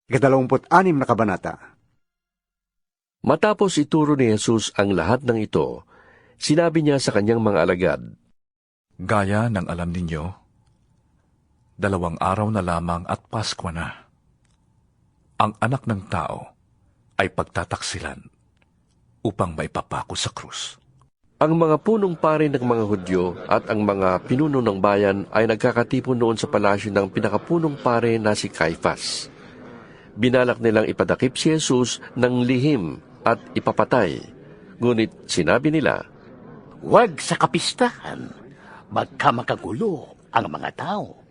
Ikadalawamput-anim na kabanata. Matapos ituro ni Jesus ang lahat ng ito, sinabi niya sa kanyang mga alagad, Gaya ng alam ninyo, 2 araw na lamang at Pasko na. Ang anak ng tao ay pagtataksilan upang maipapako sa krus. ang mga punong pari ng mga Hudyo at ang mga pinuno ng bayan ay nagkakatipon noon sa palasyo ng pinakapunong pare na si Caifás. Binalak nilang ipadakip si Jesus ng lihim at ipapatay. Ngunit sinabi nila, Huwag sa kapistahan, magkamakagulo ang mga tao.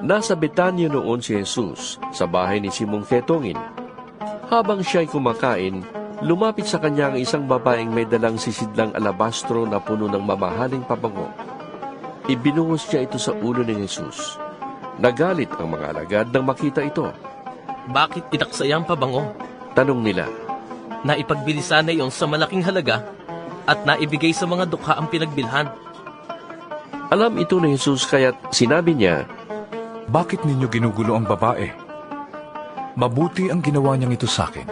Nasa Betanya noon si Jesus sa bahay ni Simong Ketongin. Habang siya'y kumakain, lumapit sa kanya ang isang babaeng may dalang sisidlang alabastro na puno ng mamahaling pabango. Ibinuhos niya ito sa ulo ni Jesus. Nagalit ang mga alagad nang makita ito. Bakit itaksay ang pabango? Tanong nila, Naipagbili sana iyon sa malaking halaga at naibigay sa mga dukha ang pinagbilhan. alam ito ni Jesus kaya't sinabi niya, Bakit ninyo ginugulo ang babae? Mabuti ang ginawa niyang ito sa akin.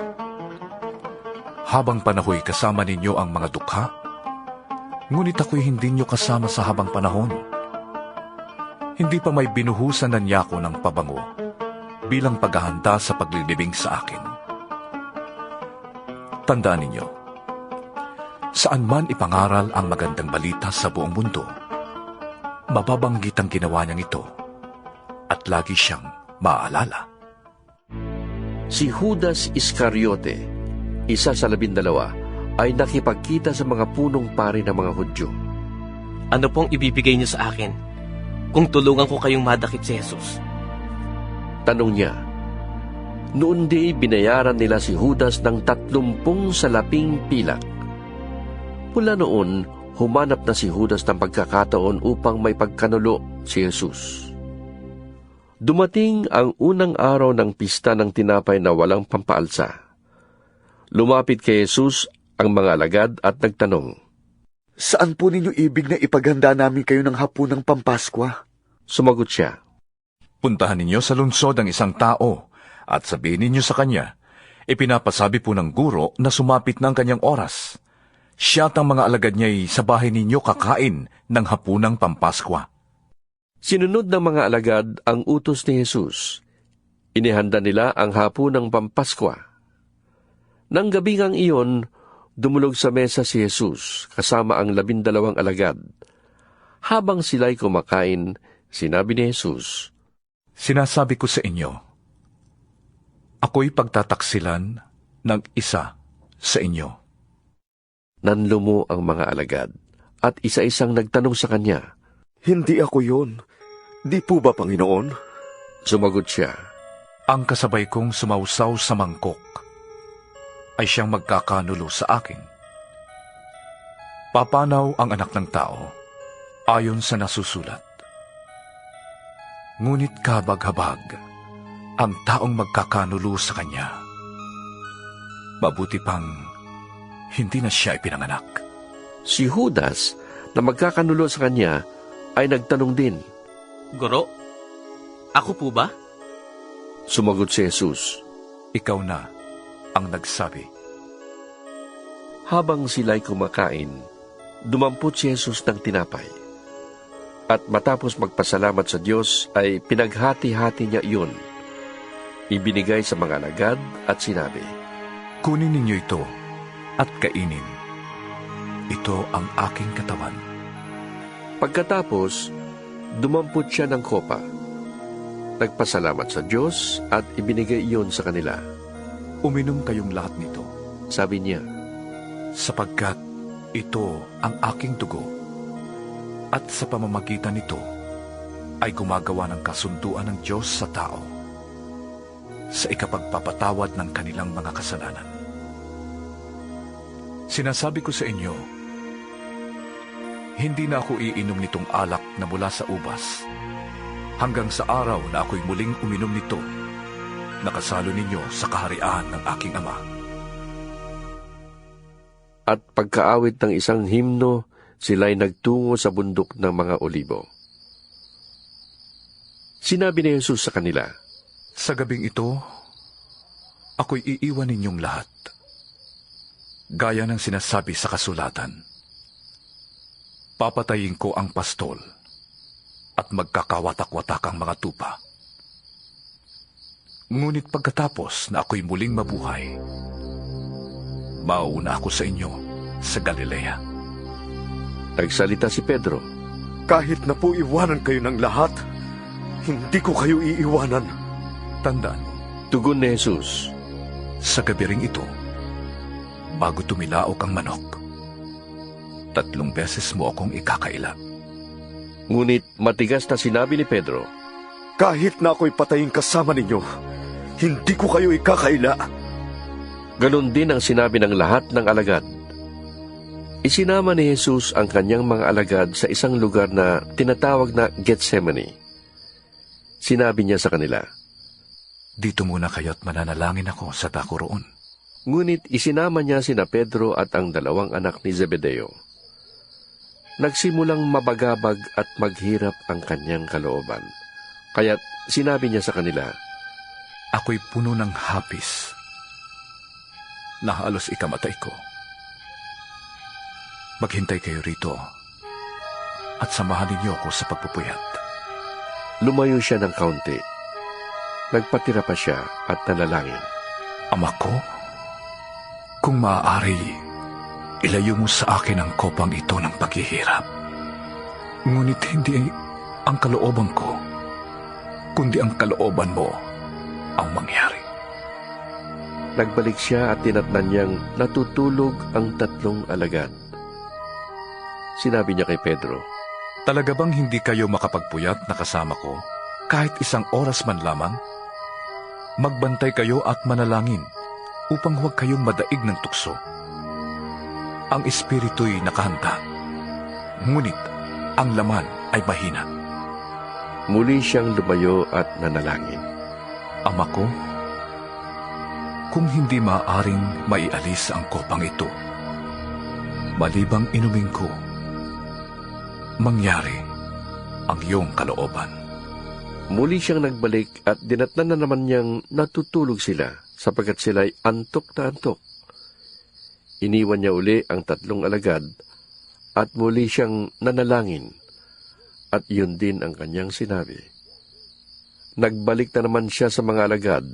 Habang panahoy kasama ninyo ang mga dukha, ngunit ako'y hindi niyo kasama sa habang panahon. Hindi pa may binuhusan na niya ako ng pabango bilang paghahanda sa paglilibing sa akin. Tandaan ninyo, saan man ipangaral ang magandang balita sa buong mundo, mababanggit ang ginawa niyang ito at lagi siyang maaalala. si Judas Iscariote, isa sa 12, ay nakipagkita sa mga punong pari ng mga Hudyo. Ano pong ibibigay niyo sa akin kung tulungan ko kayong madakip si Jesus? Tanong niya. Noon di binayaran nila si Judas ng 30 salaping pilak. Mula noon, humanap na si Judas ng pagkakataon upang may pagkanulo si Jesus. Dumating ang unang araw ng pista ng tinapay na walang pampaalsa. Lumapit kay Jesus ang mga alagad at nagtanong. Saan po ninyo ibig na ipaghanda namin kayo ng hapunang Pampaskwa? Sumagot siya. Puntahan ninyo sa lungsod ang isang tao at sabihin ninyo sa kanya, ipinapasabi po ng guro na sumapit ng kanyang oras. Siya at ang mga alagad niya'y sa bahay ninyo kakain ng hapunang Pampaskwa. Sinunod ng mga alagad ang utos ni Jesus. Inihanda nila ang hapunang Pampaskwa. Nang gabingang iyon, dumulog sa mesa si Jesus kasama ang 12 alagad. Habang sila'y kumakain, sinabi ni Jesus, Sinasabi ko sa inyo, ako'y pagtataksilan ng isa sa inyo. Nanlumo ang mga alagad at isa-isang nagtanong sa kanya. Hindi ako yun. Di po ba, Panginoon? Sumagot siya, Ang kasabay kong sumausaw sa mangkok ay siyang magkakanulo sa akin. Papanaw ang anak ng tao ayon sa nasusulat. Ngunit kabag-habag ang taong magkakanulo sa kanya. Mabuti pang hindi na siya ipinanganak. Si Judas na magkakanulo sa kanya ay nagtanong din. Guro, ako po ba? Sumagot si Jesus. Ikaw na ang nagsabi. Habang sila'y kumakain, dumampot si Jesus ng tinapay. At matapos magpasalamat sa Diyos ay pinaghati-hati niya iyon. Ibinigay sa mga alagad at sinabi, Kunin ninyo ito at kainin. Ito ang aking katawan. Pagkatapos, dumampot siya ng kopa. Nagpasalamat sa Diyos at ibinigay iyon sa kanila. Uminom kayong lahat nito, Sabi niya, sapagkat ito ang aking dugo. At sa pamamagitan nito ay gumagawa ng kasunduan ng Diyos sa tao sa ikapagpapatawad ng kanilang mga kasalanan. Sinasabi ko sa inyo, hindi na ako iinom nitong alak na mula sa ubas hanggang sa araw na ako'y muling uminom nito na kasalo ninyo sa kaharian ng aking Ama. at pagkaawit ng isang himno, sila'y nagtungo sa bundok ng mga olibo. Sinabi ni Jesus sa kanila, Sa gabing ito, ako'y iiwan ninyong lahat. Gaya ng sinasabi sa kasulatan. Papatayin ko ang pastol at magkakawatak-watak ang mga tupa. Ngunit pagkatapos na ako'y muling mabuhay, mauuna ako sa inyo sa Galilea. Nagsalita si Pedro. Kahit na po iwanan kayo ng lahat, hindi ko kayo iiwanan. Tandaan, Tugon ni Jesus. sa gabi ring ito, bago tumilaok ang manok, 3 beses mo akong ikakaila. Ngunit matigas na sinabi ni Pedro. Kahit na ako'y patayin kasama ninyo, hindi ko kayo ikakaila. Ganon din ang sinabi ng lahat ng alagad. Isinama ni Jesus ang kanyang mga alagad sa isang lugar na tinatawag na Gethsemane. Sinabi niya sa kanila, Dito muna kayo't mananalangin ako sa dako roon. ngunit isinama niya sina Pedro at ang 2 anak ni Zebedeo. Nagsimulang mabagabag at maghirap ang kanyang kalooban. Kaya't sinabi niya sa kanila, Ako'y puno ng hapis na halos ikamatay ko. Maghintay kayo rito at samahan ninyo ako sa pagpupuyat. lumayo siya ng kaunti. Nagpatira pa siya at nanalangin. Ama ko, kung maaari, ilayo mo sa akin ang kopang ito ng paghihirap. Ngunit hindi ang kalooban ko, kundi ang kalooban mo ang mangyari. Nagbalik siya at tinatnan niyang natutulog ang 3 alagad. Sinabi niya kay Pedro, Talaga bang hindi kayo makapagpuyat na kasama ko kahit 1 oras man lamang? Magbantay kayo at manalangin upang huwag kayong madaig ng tukso. Ang espiritu'y nakahanda, ngunit ang laman ay mahina. muli siyang lumayo at nanalangin. Ama ko, kung hindi maaaring maialis ang kopang ito, malibang inumin ko, mangyari ang iyong kalooban. Muli siyang nagbalik at dinatnan na naman niyang natutulog sila sapagkat sila'y antok na antok. Iniwan niya uli ang 3 alagad at muli siyang nanalangin at yun din ang kanyang sinabi. Nagbalik na naman siya sa mga alagad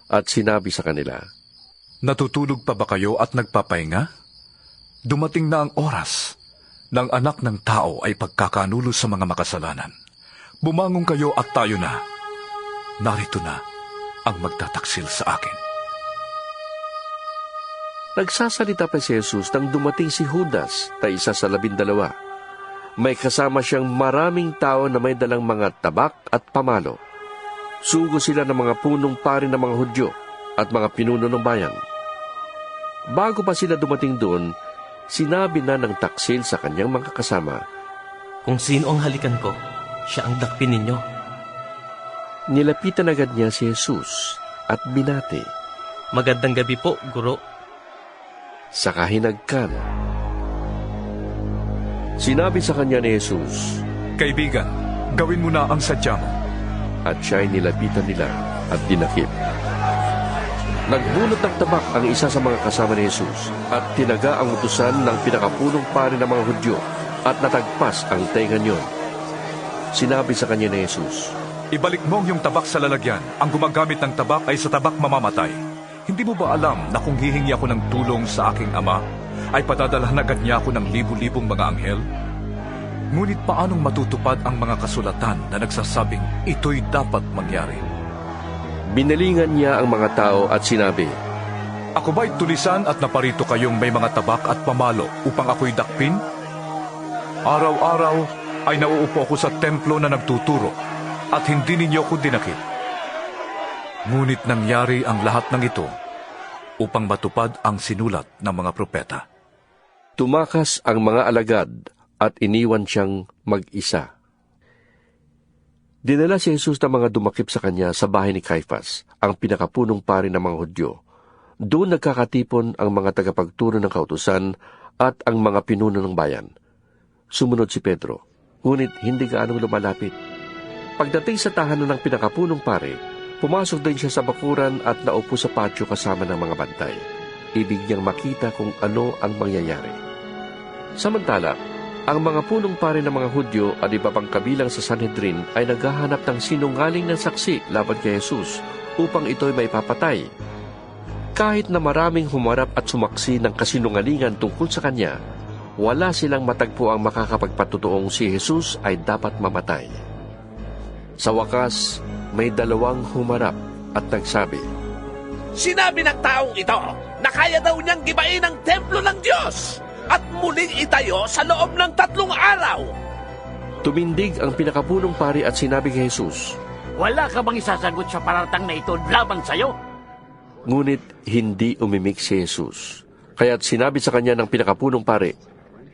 at sinabi sa kanila, Natutulog pa ba kayo at nagpapahinga? Dumating na ang oras ng anak ng tao ay pagkakanulo sa mga makasalanan. Bumangon kayo at tayo na. Narito na ang magtataksil sa akin. Nagsasalita pa si Jesus nang dumating si Judas na isa sa 12. May kasama siyang maraming tao na may dalang mga tabak at pamalo. Sugo sila ng mga punong pari ng mga Hudyo at mga pinuno ng bayan. Bago pa sila dumating doon, sinabi na ng taksil sa kanyang mga kasama, Kung sino ang halikan ko, siya ang dakpin ninyo. Nilapitan agad niya si Jesus at binati. Magandang gabi po, Guro. Sa kahinagkan, sinabi sa kanya ni Jesus, Kaibigan, gawin mo na ang sadya mo. at siya'y nilapitan nila at dinakip. Nagbunot ng tabak ang isa sa mga kasama ni Jesus at tinaga ang utusan ng pinakapunong pari ng mga Hudyo at natagpas ang tenga niyon. Sinabi sa kanya ni Jesus, Ibalik mo yung tabak sa lalagyan. Ang gumagamit ng tabak ay sa tabak mamamatay. Hindi mo ba alam na kung hihingi ako ng tulong sa aking ama, ay padadalhan agad niya ako ng libu-libong mga anghel? Ngunit paanong matutupad ang mga kasulatan na nagsasabing ito'y dapat mangyari? Binalingan niya ang mga tao at sinabi, Ako ba'y tulisan at naparito kayong may mga tabak at pamalo upang ako'y dakpin? Araw-araw ay nauupo ako sa templo na nagtuturo at hindi ninyo ako dinakip. Ngunit nangyari ang lahat ng ito upang matupad ang sinulat ng mga propeta. Tumakas ang mga alagad at iniwan siyang mag-isa. Dinala si Jesus ng mga dumakip sa kanya sa bahay ni Caiphas, ang pinakapunong pari ng mga Hudyo. Doon nagkakatipon ang mga tagapagturo ng kautusan at ang mga pinuno ng bayan. Sumunod si Pedro, ngunit hindi gaanong lumalapit. Pagdating sa tahanan ng pinakapunong pari, Pumasok din siya sa bakuran at naupo sa patio kasama ng mga bantay. Ibig niyang makita kung ano ang mangyayari. Samantala, ang mga punong pari ng mga Hudyo at iba pang kabilang sa Sanhedrin ay naghahanap ng sinungaling na saksi laban kay Jesus upang ito'y maipapatay. Kahit na maraming humarap at sumaksi ng kasinungalingan tungkol sa kanya, wala silang matagpo ang makakapagpatutuong si Jesus ay dapat mamatay. Sa wakas, may dalawang humarap at nagsabi, Sinabi ng taong ito na kaya daw niyang gibain ang templo ng Diyos at muling itayo sa loob ng 3 araw. Tumindig ang pinakapunong pari at sinabi kay Jesus, Wala ka bang isasagot sa paratang na ito laban sa'yo? ngunit hindi umimik si Jesus. Kaya't sinabi sa kanya ng pinakapunong pari,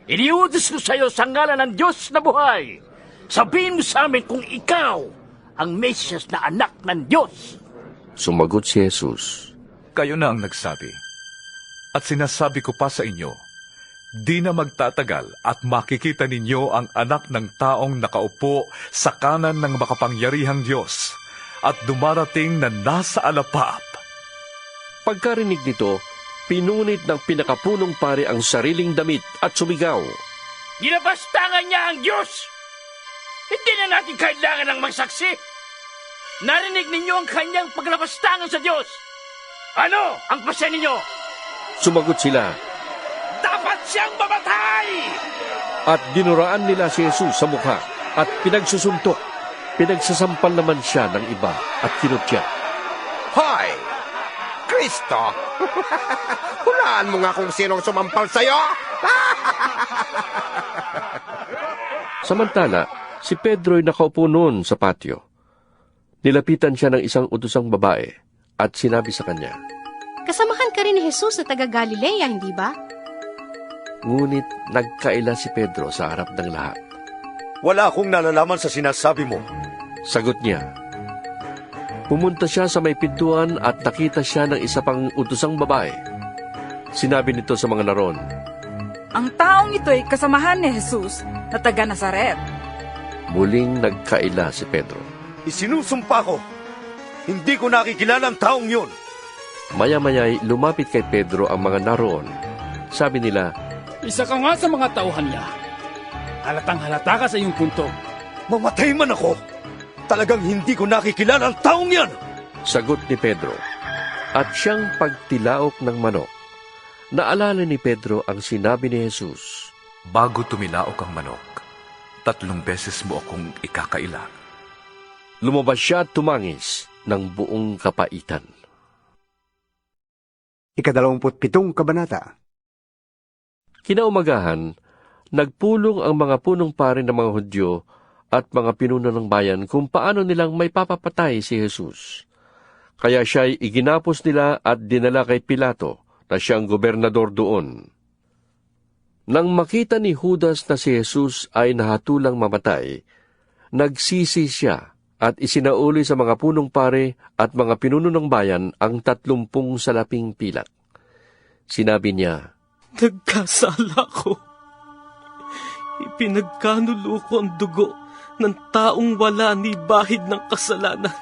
Iniutos ko sa'yo sa ngalan ng Diyos na buhay. Sabihin mo sa amin kung ikaw ang Mesyas na anak ng Diyos. Sumagot si Jesus, Kayo na ang nagsabi. At sinasabi ko pa sa inyo, di na magtatagal at makikita ninyo ang anak ng taong nakaupo sa kanan ng makapangyarihang Diyos at dumarating na nasa alapap. Pagkarinig nito, pinunit ng pinakapunong pari ang sariling damit at sumigaw, Ginabastangan niya ang Diyos. Hindi na natin kailangan ng magsaksi. Narinig ninyo ang kanyang paglabastangan sa Diyos. Ano ang pasya ninyo? Sumagot sila, Dapat siyang mamatay! at dinuraan nila si Jesus sa mukha at pinagsusuntok. Pinagsasampal naman siya ng iba at kinutya. Hoy! Kristo! Hulaan mo nga kung sinong sumampal sa'yo! Samantala, si Pedro'y nakaupo noon sa patio. Nilapitan siya ng isang utosang babae at sinabi sa kanya, Kasamahan ka rin ni Jesus na taga-Galilea, hindi ba? ngunit nagkaila si Pedro sa harap ng lahat. Wala akong nalalaman sa sinasabi mo. Sagot niya. Pumunta siya sa may pintuan at nakita siya ng isa pang utosang babae. Sinabi nito sa mga naroon, Ang taong ito'y kasamahan ni Jesus na taga Nazaret. muling nagkaila si Pedro. Isinusumpa ko. Hindi ko nakikilala ang taong yun. Maya-maya'y lumapit kay Pedro ang mga naroon. Sabi nila, Isa ka nga sa mga tauhan niya. Halatang halata ka sa iyong punto. Mamatay man ako. Talagang hindi ko nakikilala ang taong yan. sagot ni Pedro. At siyang pagtilaok ng manok. Naalala ni Pedro ang sinabi ni Jesus. Bago tumilaok ang manok, 3 beses mo akong ikakaila. Lumabas siya at tumangis ng buong kapaitan. 27 kabanata. Kinaumagahan, nagpulong ang mga punong pari ng mga Hudyo at mga pinuno ng bayan kung paano nilang may papapatay si Jesus. Kaya siya'y iginapos nila at dinala kay Pilato na siyang gobernador doon. Nang makita ni Judas na si Jesus ay nahatulang mamatay, nagsisi siya at isinauli sa mga punong pare at mga pinuno ng bayan ang 30 salaping pilak. Sinabi niya, Nagkasala ko. Ipinagkanulo ko ang dugo ng taong wala ni bahid ng kasalanan.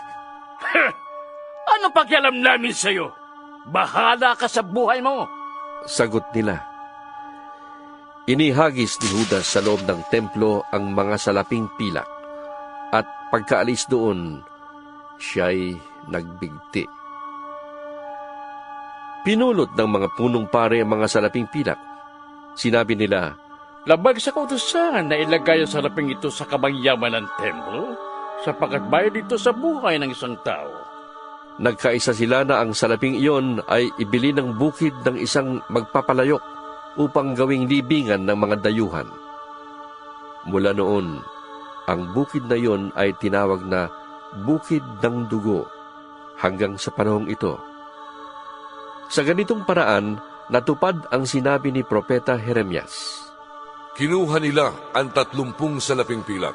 Ano pakialam namin sa'yo? Bahala ka sa buhay mo. Sagot nila. Inihagis ni Judas sa loob ng templo ang mga salaping pilak at pagkaalis doon, siya'y nagbigti. Pinulot ng mga punong pare ang mga salaping pilak. Sinabi nila, Labag sa kautusan na ilagay ang salaping ito sa kamangyaman ng templo sapagkat bayad ito sa buhay ng isang tao. Nagkaisa sila na ang salaping iyon ay ibili ng bukid ng isang magpapalayok upang gawing libingan ng mga dayuhan. Mula noon, ang bukid na iyon ay tinawag na Bukid ng Dugo hanggang sa panahong ito. Sa ganitong paraan, natupad ang sinabi ni Propeta Jeremias. Kinuha nila ang 30 salaping pilak.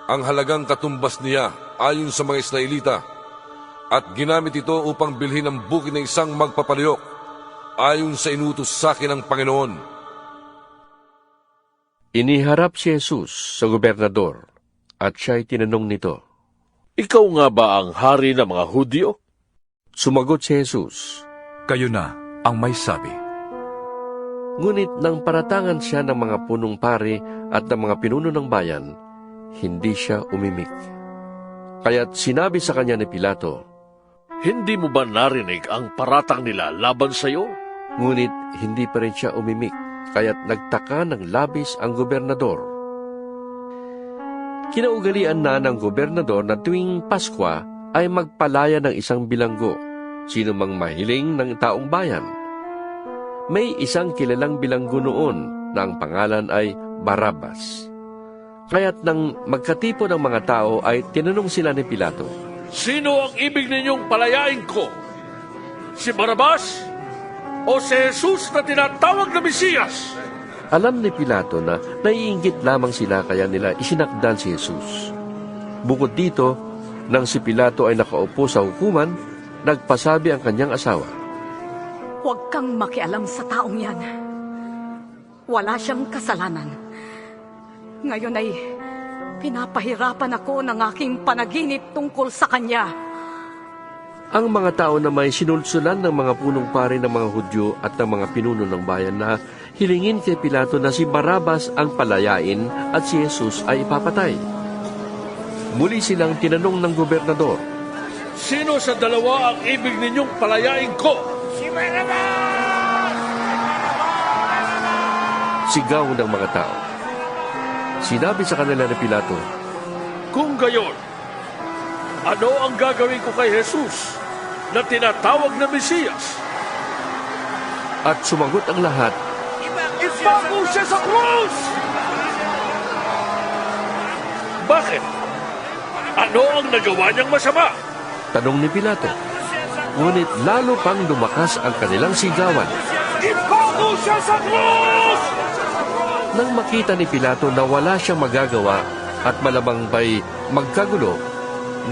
Ang halagang katumbas niya ayon sa mga Israelita at ginamit ito upang bilhin ang bukid ng isang magpapaliyok ayon sa inutos sa akin ng Panginoon. Iniharap si Jesus sa gobernador at siya'y tinanong nito, Ikaw nga ba ang hari ng mga Hudyo? Sumagot si Jesus. Kayo na ang may sabi. Ngunit nang paratangan siya ng mga punong pari at ng mga pinuno ng bayan, hindi siya umimik. Kaya't sinabi sa kanya ni Pilato, Hindi mo ba narinig ang paratang nila laban sa iyo? ngunit hindi pa rin siya umimik, kaya't nagtaka ng labis ang gobernador. Kinaugalian na ng gobernador na tuwing Paskwa ay magpalaya ng isang bilanggo, sino mang mahiling ng taong bayan. May isang kilalang bilanggo noon na ang pangalan ay Barabas. Kaya't nang magkatipon ng mga tao ay tinanong sila ni Pilato, Sino ang ibig ninyong palayain ko? Si Barabas o si Jesus na tinatawag na Mesiyas? Alam ni Pilato na naiinggit lamang sila kaya nila isinakdan si Jesus. Bukod dito, nang si Pilato ay nakaupo sa hukuman, nagpasabi ang kanyang asawa, Huwag kang makialam sa taong yan. Wala siyang kasalanan. Ngayon ay pinapahirapan ako ng aking panaginip tungkol sa kanya. Ang mga tao na may sinulsulan ng mga punong pari ng mga Hudyo at ng mga pinuno ng bayan na hilingin kay Pilato na si Barabas ang palayain at si Jesus ay ipapatay. Muli silang tinanong ng gobernador, Sino sa dalawa ang ibig ninyong palayain ko? Si Barabas! Sigaw ng mga tao. Sinabi sa kanila ni Pilato, Kung gayon, ano ang gagawin ko kay Jesus na tinatawag na Mesiyas? At sumagot ang lahat, Ipako siya sa krus! Bakit? Ano ang nagawa niyang masama? tanong ni Pilato. Ngunit lalo pang lumakas ang kanilang sigawan. Ipako siya sa krus! Nang makita ni Pilato na wala siyang magagawa at malamang ba'y magkagulo,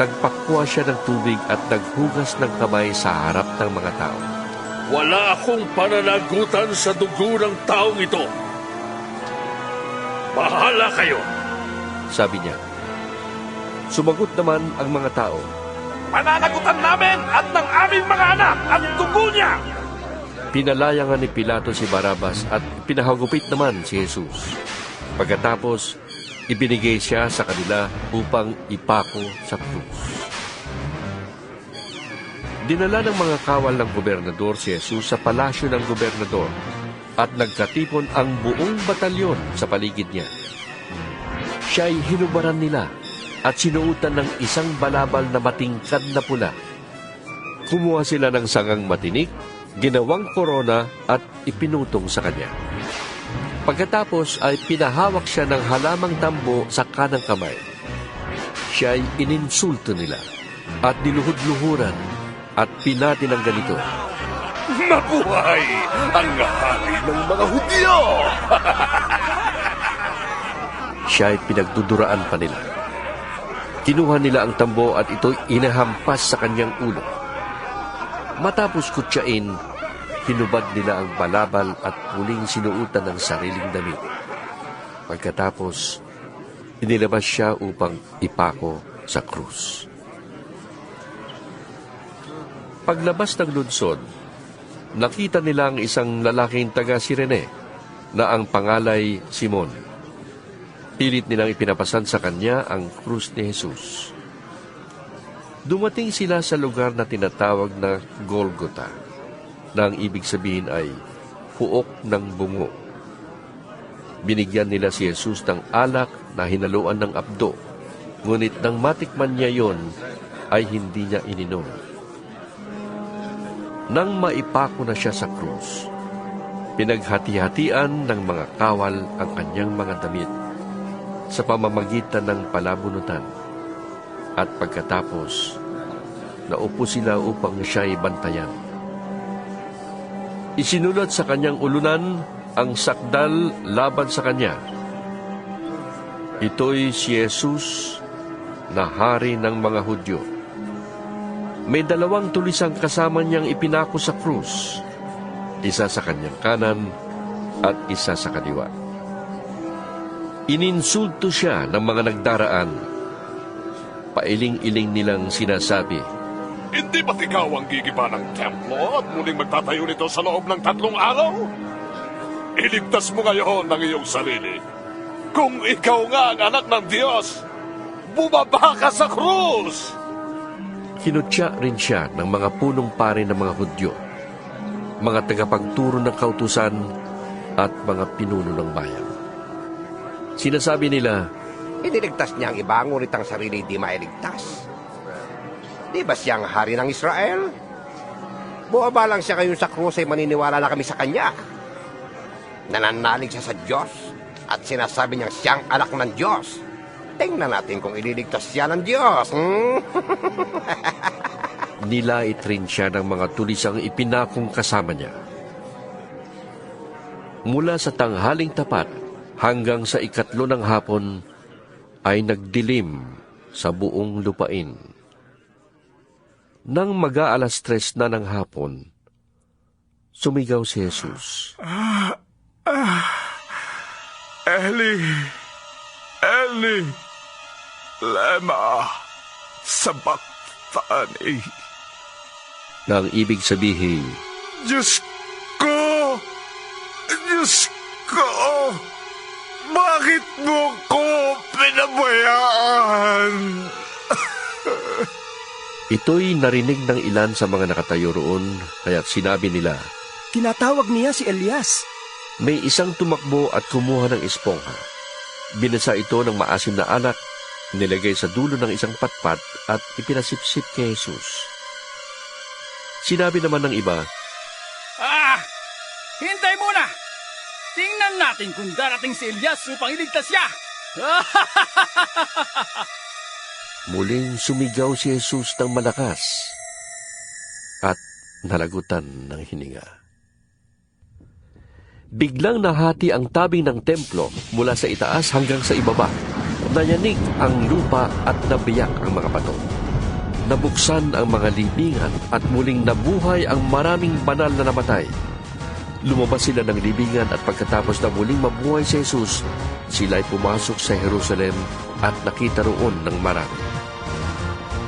nagpakwa siya ng tubig at naghugas ng kamay sa harap ng mga tao. Wala akong pananagutan sa dugo ng taong ito. Bahala kayo. Sabi niya. Sumagot naman ang mga tao, Pananagutan namin at ng aming mga anak ang dugo niya! Pinalaya nga ni Pilato si Barabas at pinahagupit naman si Jesus. Pagkatapos, ibinigay siya sa kanila upang ipako sa krus. Dinala ng mga kawal ng gobernador si Jesus sa palasyo ng gobernador at nagkatipon ang buong batalyon sa paligid niya. Siya'y hinubaran nila at sinuutan ng isang balabal na matingkad na pula. Kumuha sila ng sangang matinik, ginawang korona at ipinutong sa kanya. Pagkatapos ay pinahawak siya ng halamang tambo sa kanang kamay. Siya ay ininsulto nila at niluhod-luhuran at pinati ng ganito, Mabuhay ang hari ng mga Hudyo! Siya ay pinagduduraan pa nila. Kinuha nila ang tambo at ito'y inahampas sa kanyang ulo. Matapos kutsain, hinubad nila ang balabal at muling sinuutan ng sariling damit. Pagkatapos, inilabas siya upang ipako sa krus. Paglabas ng lunsod, nakita nila ang isang lalaking taga Sirene na ang pangalay Simon. Pilit nilang ipinapasan sa kanya ang krus ni Jesus. Dumating sila sa lugar na tinatawag na Golgota, na ang ibig sabihin ay puok ng bungo. Binigyan nila si Jesus ng alak na hinaluan ng apdo, ngunit nang matikman niya yon, ay hindi niya ininom. Nang maipako na siya sa krus, pinaghati-hatian ng mga kawal ang kanyang mga damit sa pamamagitan ng palabunutan. At pagkatapos, naupo sila upang siya'y bantayan. Isinulat sa kanyang ulunan ang sakdal laban sa kanya. Ito'y si Jesus na hari ng mga Hudyo. May 2 tulisang kasama niyang ipinako sa krus, isa sa kanyang kanan at isa sa kaliwa. Ininsulto siya ng mga nagdaraan. Pailing-iling nilang sinasabi, Hindi ba't ikaw ang gigiba ng templo at muling magtatayo nito sa loob ng 3 araw? Iligtas mo ngayon ang iyong sarili. Kung ikaw nga ang anak ng Diyos, bumaba ka sa krus! Kinutya rin siya ng mga punong pari ng mga Hudyo, mga tagapagturo ng kautusan at mga pinuno ng bayan. Sinasabi nila, Iniligtas niya ang iba, ngunit ang sarili di mailigtas. Di ba siyang hari ng Israel? Buwaba lang siya ngayon sa krus ay maniniwala na kami sa kanya. Nananalig siya sa Diyos at sinasabi niyang siyang anak ng Diyos. Tingnan natin kung ililigtas siya ng Diyos. nilait rin siya ng mga tulisang ipinakong kasama niya. Mula sa tanghaling tapat hanggang sa 3 ng hapon ay nagdilim sa buong lupain. Nang mag-aalas 3 na ng hapon, sumigaw si Jesus. Eli, Eli, lema sabachthani. Na ang ibig sabihin, Diyos ko, bakit mo ko pinabayaan? Ito'y narinig ng ilan sa mga nakatayo roon, kaya't sinabi nila, Tinatawag niya si Elias. May isang tumakbo at kumuha ng espongha. Binasa ito ng maasim na alak, nilagay sa dulo ng isang patpat at ipinasipsip kay Jesus. Sinabi naman ng iba, Hintay muna! Tingnan natin kung darating si Elias upang iligtas siya! Muling sumigaw si Jesus ng malakas at nalagutan ng hininga. Biglang nahati ang tabing ng templo mula sa itaas hanggang sa ibaba. Nayanig ang lupa at nabiyak ang mga bato. Nabuksan ang mga libingan at muling nabuhay ang maraming banal na namatay. Lumabas sila ng libingan at pagkatapos na muling mabuhay si Jesus, sila'y pumasok sa Jerusalem at nakita roon ng marami.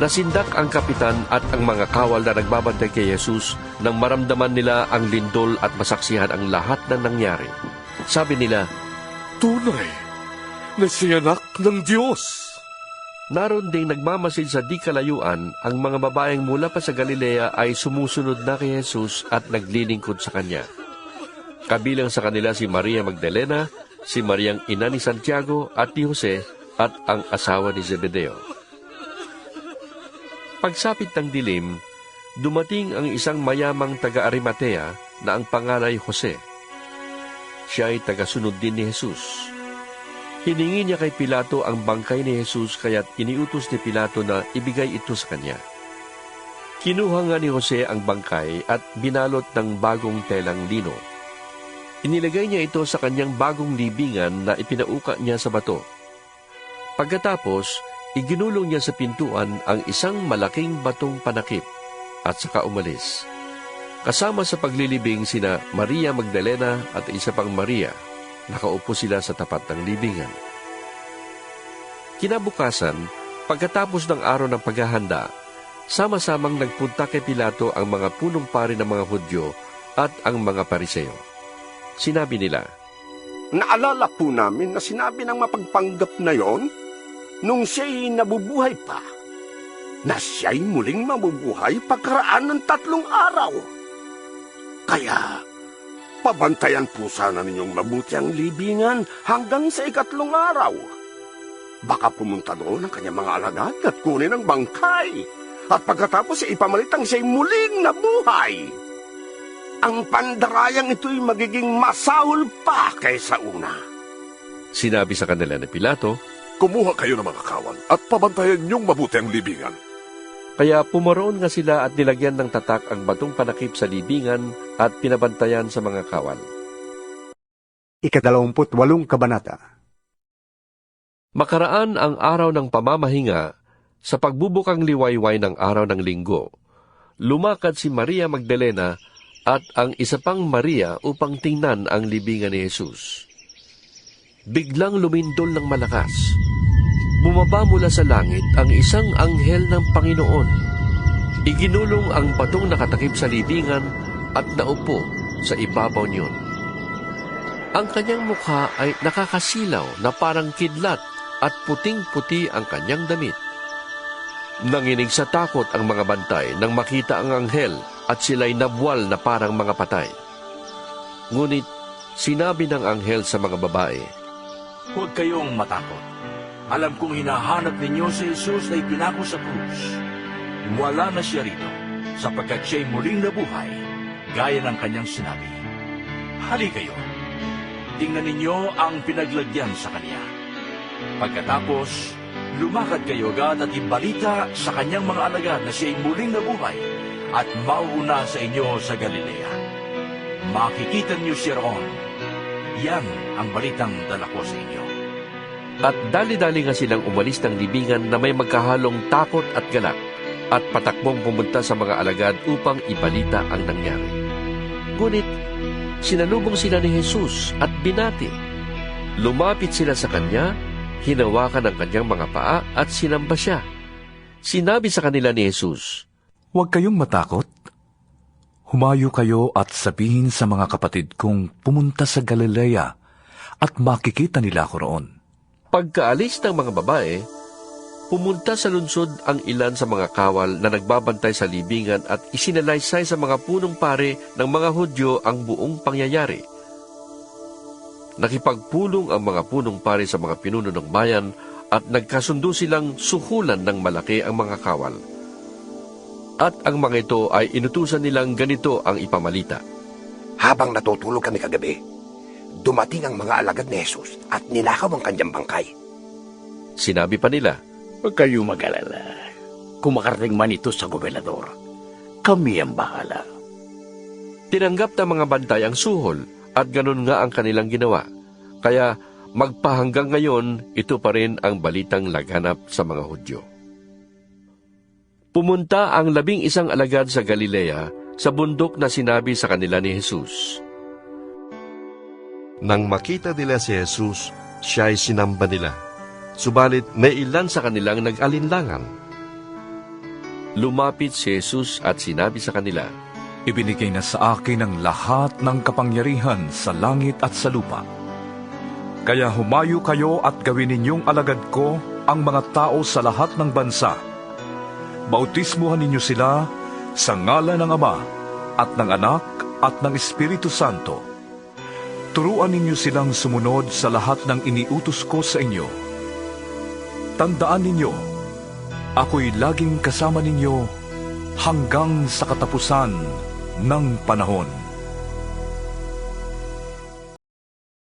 Nasindak ang kapitan at ang mga kawal na nagbabantay kay Jesus nang maramdaman nila ang lindol at masaksihan ang lahat ng nangyari. Sabi nila, Tunay na siya anak ng Diyos. Naroon ding nagmamasid sa di kalayuan, ang mga babaeng mula pa sa Galilea ay sumusunod na kay Jesus at naglilingkod sa kanya. Kabilang sa kanila si Maria Magdalena, si Mariang ina ni Santiago at ni Jose at ang asawa ni Zebedeo. Pagsapit ng dilim, dumating ang isang mayamang taga-Arimatea na ang pangalay Jose. Siya ay tagasunod din ni Jesus. Hiningi niya kay Pilato ang bangkay ni Jesus kaya't iniutos ni Pilato na ibigay ito sa kanya. Kinuha nga ni Jose ang bangkay at binalot ng bagong telang lino. Inilagay niya ito sa kanyang bagong libingan na ipinauka niya sa bato. Pagkatapos, iginulong niya sa pintuan ang isang malaking batong panakip at saka umalis. Kasama sa paglilibing sina Maria Magdalena at isa pang Maria. Nakaupo sila sa tapat ng libingan. Kinabukasan, pagkatapos ng araw ng paghahanda, sama-samang nagpunta kay Pilato ang mga punong pari ng mga Hudyo at ang mga Pariseo. Sinabi nila, Naalala po namin na sinabi ng mapagpanggap na yon nung siya'y nabubuhay pa, na siya'y muling mabubuhay pagkaraan ng 3 araw. Kaya, pabantayan po sana ninyong mabuti ang libingan hanggang sa 3 araw. Baka pumunta doon ang kanyang mga alagad at kunin ang bangkay, at pagkatapos ipamalit ang siya'y muling nabuhay. Ang pandarayang ito'y magiging masahol pa kaysa una. Sinabi sa kanila ni Pilato, Kumuha kayo ng mga kawal at pabantayan niyong mabuti ang libingan. Kaya pumaroon nga sila at nilagyan ng tatak ang batong panakip sa libingan at pinabantayan sa mga kawal. 28 Kabanata. Makaraan ang araw ng pamamahinga, sa pagbubukang liwayway ng araw ng linggo, lumakad si Maria Magdalena at ang isa pang Maria upang tingnan ang libingan ni Jesus. Biglang lumindol ng malakas. bumaba mula sa langit ang isang anghel ng Panginoon. Iginulong ang batong nakatakip sa libingan at naupo sa ibabaw niyon. Ang kanyang mukha ay nakakasilaw na parang kidlat at puting-puti ang kanyang damit. Nanginig sa takot ang mga bantay nang makita ang anghel at sila'y nabwal na parang mga patay. Ngunit sinabi ng anghel sa mga babae, Huwag kayong matakot. Alam kong hinahanap ninyo si Jesus na ipinako sa krus. Wala na siya rito, sapagkat siya'y muling nabuhay, gaya ng kanyang sinabi. Hali kayo. Tingnan ninyo ang pinaglagyan sa kanya. Pagkatapos, lumakad kayo agad at ibalita sa kanyang mga alagad na siya'y muling nabuhay at mauuna sa inyo sa Galilea. Makikita niyo siya roon. Yan ang balitang dala ko sa inyo. At dali-dali nga silang umalis ng libingan na may magkahalong takot at galak, at patakbong pumunta sa mga alagad upang ibalita ang nangyari. Ngunit sinalubong sila ni Jesus at binati. Lumapit sila sa kanya, hinawakan ang kanyang mga paa at sinamba siya. Sinabi sa kanila ni Jesus, Huwag kayong matakot. Humayo kayo at sabihin sa mga kapatid kong pumunta sa Galilea at makikita nila ako roon. Pagkaalis ng mga babae, pumunta sa lungsod ang ilan sa mga kawal na nagbabantay sa libingan at isinalaysay sa mga punong pare ng mga Hudyo ang buong pangyayari. Nakipagpulong ang mga punong pare sa mga pinuno ng bayan at nagkasundo silang suhulan ng malaki ang mga kawal. At ang mga ito ay inutusan nilang ganito ang ipamalita. Habang natutulog kami kagabi, dumating ang mga alagad ni Jesus at ninakaw ang kanyang bangkay. Sinabi pa nila, Huwag kayo mag-alala. Kung makarating man ito sa gobernador, kami ang bahala. Tinanggap ng mga bantay ang suhol at ganun nga ang kanilang ginawa. Kaya magpahanggang ngayon, ito pa rin ang balitang laganap sa mga Hudyo. Pumunta ang 11 alagad sa Galilea sa bundok na sinabi sa kanila ni Jesus. Nang makita nila si Jesus, siya ay sinamba nila. Subalit may ilan sa kanilang nag-alinlangan. Lumapit si Jesus at sinabi sa kanila, Ibinigay na sa akin ang lahat ng kapangyarihan sa langit at sa lupa. Kaya humayo kayo at gawin ninyong alagad ko ang mga tao sa lahat ng bansa. Bautismuhan ninyo sila sa ngalan ng Ama at ng Anak at ng Espiritu Santo. Turuan ninyo silang sumunod sa lahat ng iniutos ko sa inyo. Tandaan ninyo, ako'y laging kasama ninyo hanggang sa katapusan ng panahon.